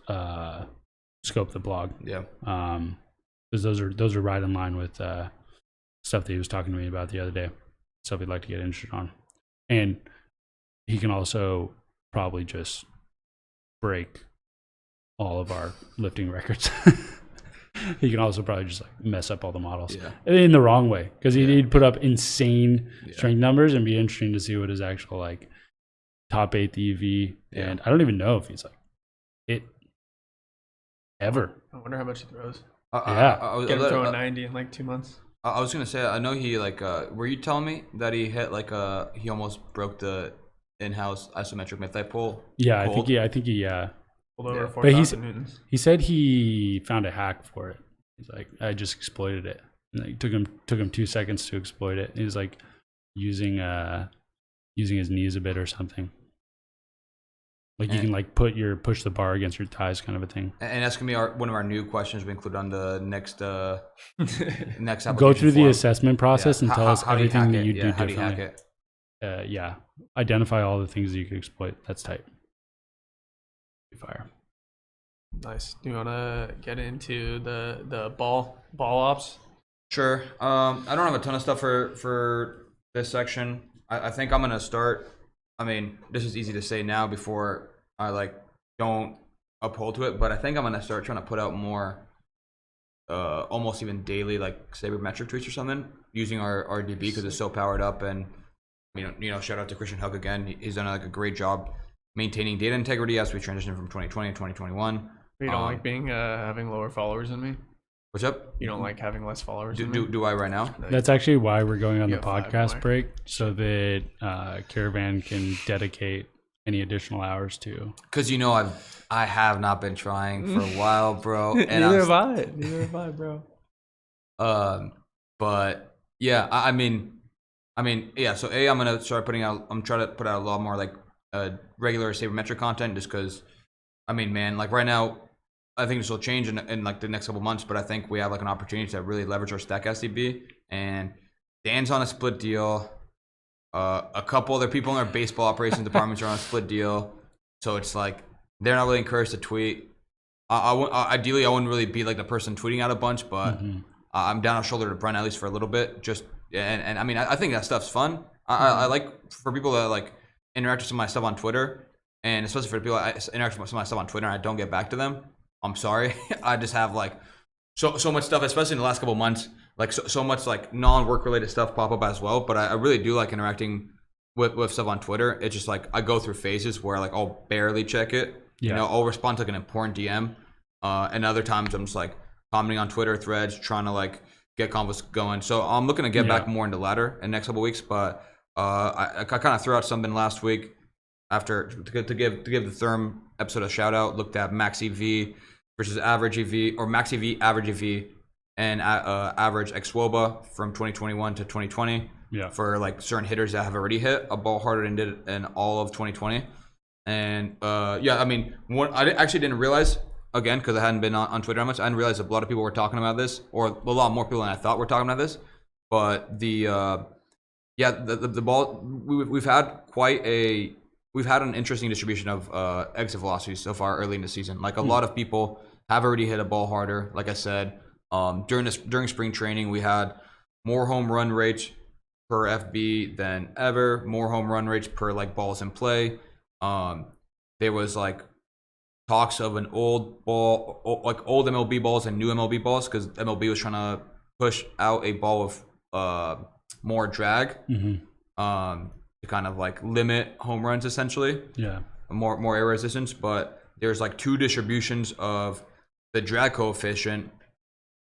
scope the blog. Yeah. Because those are right in line with stuff that he was talking to me about the other day. Stuff he'd like to get interested on. And he can also probably just break all of our lifting records. He can also probably just like mess up all the models in the wrong way, because he'd put up insane strength numbers, and be interesting to see what his actual like top 8 EV. And I don't even know if he's like it ever. I wonder how much he throws. Get him throwing 90 in like 2 months. I was gonna say, I know he like. Were you telling me that he hit like he almost broke the in-house isometric mid-thigh pull? Yeah, I think he Pulled over but 4,000 newtons. he said he found a hack for it. He's like, I just exploited it. And like, took him 2 seconds to exploit it. He was like using his knees a bit or something. Like you can like push the bar against your thighs, kind of a thing. And that's gonna be one of our new questions we include on the next next application. Go through form. The assessment process and tell us everything that you do How differently. do you hack it? Identify all the things that you can exploit. That's tight. Fire. Nice. Do you want to get into the ball ops? Sure. I don't have a ton of stuff for this section. I think I'm gonna start. I mean, this is easy to say now before I like don't uphold to it, but I think I'm gonna start trying to put out more, almost even daily, like sabermetric tweets or something, using our DB because it's so powered up. And you know, shout out to Christian Huck again. He's done like a great job maintaining data integrity as we transition from 2020 to 2021. You don't like being having lower followers than me? What's up? You don't like having less followers than me? Do I right now? That's actually why we're going on the You have 5 podcast more. break, so that Caravan can dedicate any additional hours to. Because you know I have not been trying for a while, bro. And Neither have I, bro. But yeah, I mean, yeah. So I'm gonna start I'm trying to put out a lot more like regular sabermetric content, just because. I mean, man, like right now, I think this will change in like the next couple months, but I think we have like an opportunity to really leverage our stack SDB. And Dan's on a split deal. A couple other people in our baseball operations departments are on a split deal. So it's like they're not really encouraged to tweet. Ideally, I wouldn't really be like the person tweeting out a bunch, but I'm down a shoulder to Brent at least for a little bit. And I mean, I think that stuff's fun. I like for people that like interact with some of my stuff on Twitter. And especially for the people I interact with some of my stuff on Twitter and I don't get back to them, I'm sorry. I just have like so much stuff, especially in the last couple of months, like so much like non-work related stuff pop up as well. But I really do like interacting with stuff on Twitter. It's just like I go through phases where like I'll barely check it. Yeah. You know, I'll respond to like an important DM. And other times I'm just like commenting on Twitter threads, trying to like get convos going. So I'm looking to get back more into ladder in the next couple of weeks. But I kind of threw out something last week. After to give the Therm episode a shout out, looked at max EV versus average EV, or max EV, average EV, and average xWOBA from 2021 to 2020 for like certain hitters that have already hit a ball harder than did in all of 2020. And I mean, I actually didn't realize, again, because I hadn't been on Twitter that much, I didn't realize a lot of people were talking about this, or a lot more people than I thought were talking about this. But the ball, we've had an interesting distribution of exit velocities so far early in the season. Like a lot of people have already hit a ball harder. Like I said, during spring training, we had more home run rates per FB than ever. More home run rates per like balls in play. There was like talks of an old MLB balls and new MLB balls, because MLB was trying to push out a ball of more drag. To kind of like limit home runs, essentially. More air resistance. But there's like 2 distributions of the drag coefficient,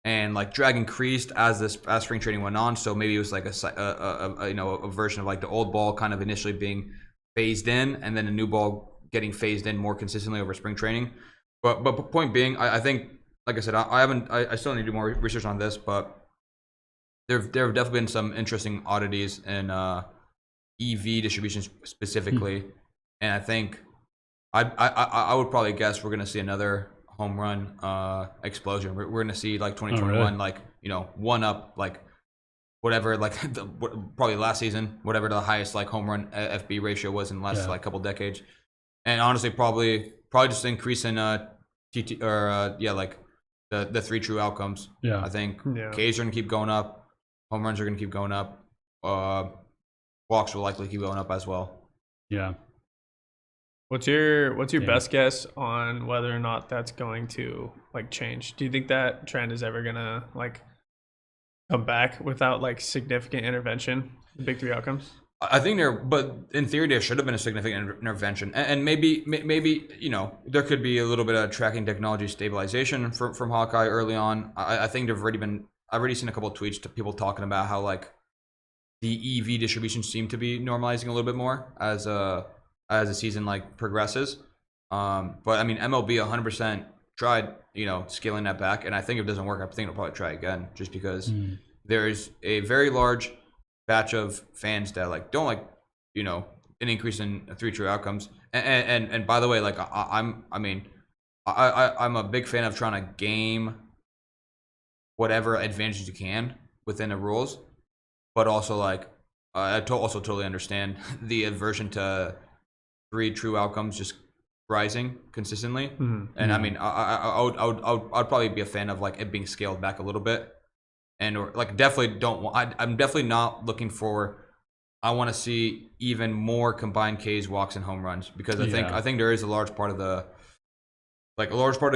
and like drag increased as spring training went on. So maybe it was like a version of like the old ball kind of initially being phased in, and then a new ball getting phased in more consistently over spring training. But point being, I think, like I said, I still need to do more research on this, but there have definitely been some interesting oddities in EV distributions specifically, and I think I would probably guess we're gonna see another home run explosion. We're gonna see like 2021, like one up like whatever, like probably last season, whatever the highest like home run FB ratio was in the last like couple decades, and honestly probably just increase in TT or like the 3 true outcomes. I think Ks are gonna keep going up, home runs are gonna keep going up. Walks will likely keep going up as well. What's your best guess on whether or not that's going to like change? Do you think that trend is ever gonna like come back without like significant intervention? The big three outcomes. I think but in theory, there should have been a significant intervention, and maybe there could be a little bit of tracking technology stabilization from Hawkeye early on. I think I've already seen a couple of tweets to people talking about how like the EV distribution seemed to be normalizing a little bit more as the season like progresses. But I mean, MLB 100% tried scaling that back, and I think if it doesn't work, I think it'll probably try again, just because there's a very large batch of fans that like don't like an increase in 3 true outcomes. And by the way, like I'm a big fan of trying to game whatever advantages you can within the rules, but also like I also totally understand the aversion to 3 true outcomes just rising consistently. And I mean, I would probably be a fan of like it being scaled back a little bit. And or like definitely don't want. I'm definitely not looking for. I want to see even more combined Ks, walks, and home runs, because I think there is a large part of the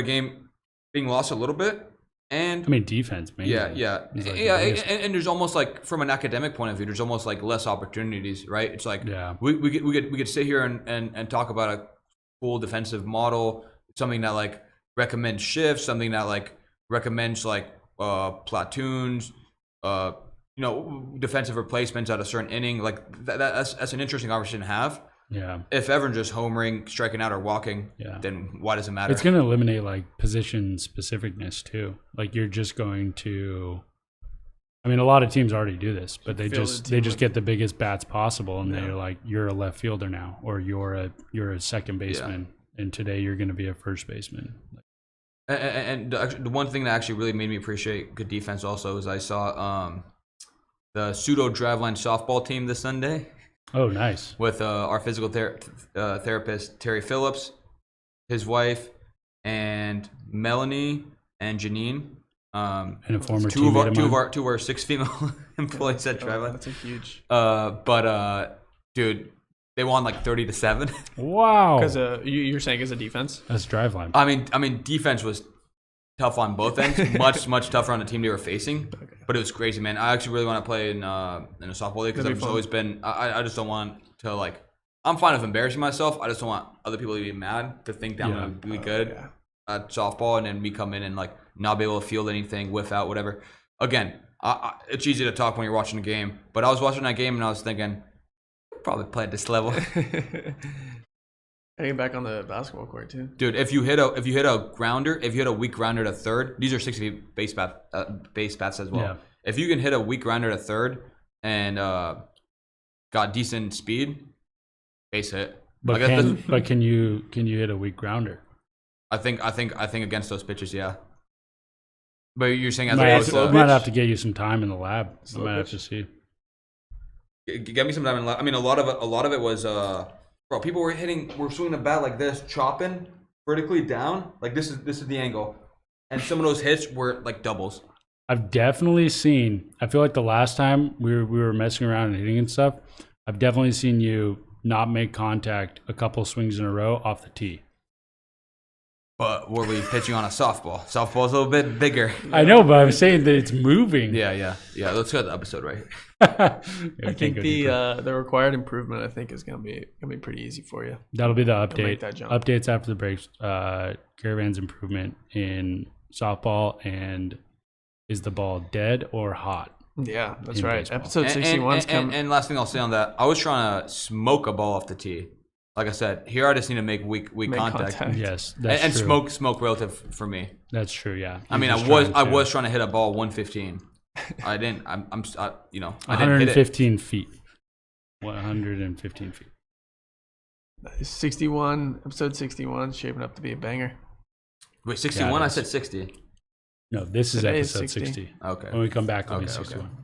game being lost a little bit. And I mean, defense, man. Yeah. And there's almost like, from an academic point of view, there's almost like less opportunities, right? It's like we could sit here and talk about a cool defensive model, something that like recommends shifts, something that like recommends like platoons, defensive replacements at a certain inning. Like that's an interesting conversation to have. Yeah. If everyone's just homering, striking out, or walking, then why does it matter? It's going to eliminate like position specificness too. Like you're just going to. I mean, a lot of teams already do this, but they just get the biggest bats possible, and they're like, you're a left fielder now, or you're a second baseman, and today you're going to be a first baseman. And the one thing that actually really made me appreciate good defense also is I saw the pseudo Driveline softball team this Sunday. Oh, nice. With our physical therapist, Terry Phillips, his wife, and Melanie and Janine. And a former two of our 6 female employees at Driveline. That's a huge. Dude, they won like 30-7. Wow. Because you're saying as a defense? That's Driveline. I mean, defense was tough on both ends. much tougher on the team they were facing. Okay. But it was crazy, man. I actually really want to play in a softball league, because I've always been. I just don't want to like. I'm fine with embarrassing myself. I just don't want other people to be mad, to think that I'm going to be good at softball, and then me come in and like not be able to field anything, whiff out, whatever. Again, it's easy to talk when you're watching a game, but I was watching that game and I was thinking, probably play at this level. Getting back on the basketball court too, dude. If you hit a grounder, if you hit a weak grounder to third, these are 60 base bats as well. Yeah. If you can hit a weak grounder to third and got decent speed, base hit. But can you hit a weak grounder? I think against those pitches, yeah. But you're saying might have to get you some time in the lab. I might have to see. Get me some time in the lab. I mean, a lot of it was people were swinging the bat like this, chopping vertically down. Like this is the angle, and some of those hits were like doubles. I've definitely seen. I feel like the last time we were messing around and hitting and stuff, I've definitely seen you not make contact a couple swings in a row off the tee. But were we pitching on a softball? Softball's a little bit bigger. I know, but I'm saying that it's moving. Yeah. Let's go to the episode right here. I think the required improvement, I think, is gonna be pretty easy for you. That'll be the update. Updates after the breaks. Caravan's improvement in softball, and is the ball dead or hot? Yeah, that's right. Baseball. Episode 61's coming. And last thing I'll say on that, I was trying to smoke a ball off the tee. Like I said, here I just need to make weak contact. Yes, that's and true. smoke relative for me. That's true. Yeah. I mean, I was trying to hit a ball 115. I didn't. I 115 feet. 115 feet. 61, episode 61, shaping up to be a banger. Wait, 61? Yeah, I said 60. No, this is episode 60. Okay. When we come back, it'll be 61. Okay.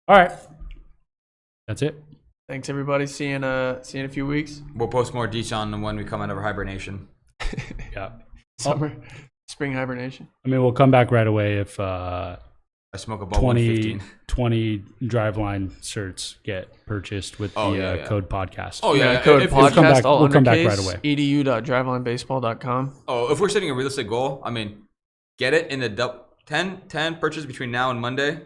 All right. That's it. Thanks, everybody. See you in a few weeks. We'll post more details on when we come out of hibernation. Yeah. Spring hibernation. I mean, we'll come back right away if I smoke above 20 115. Driveline shirts get purchased with the code podcast. Oh yeah, Code if- podcast. we'll come back right away. edu.drivelinebaseball.com. Oh, if we're setting a realistic goal, I mean, get it in the 10 purchases between now and Monday.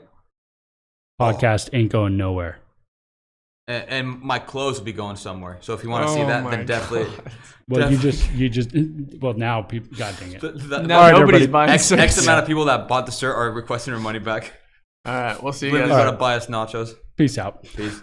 Podcast ain't going nowhere. And my clothes will be going somewhere. So if you want to see that, then definitely. Well, you just well now people. God dang it. Now nobody's buying X shirts. amount of people that bought the shirt are requesting their money back. All right, we'll see you Lindley's guys. gotta buy us nachos. Peace out. Peace.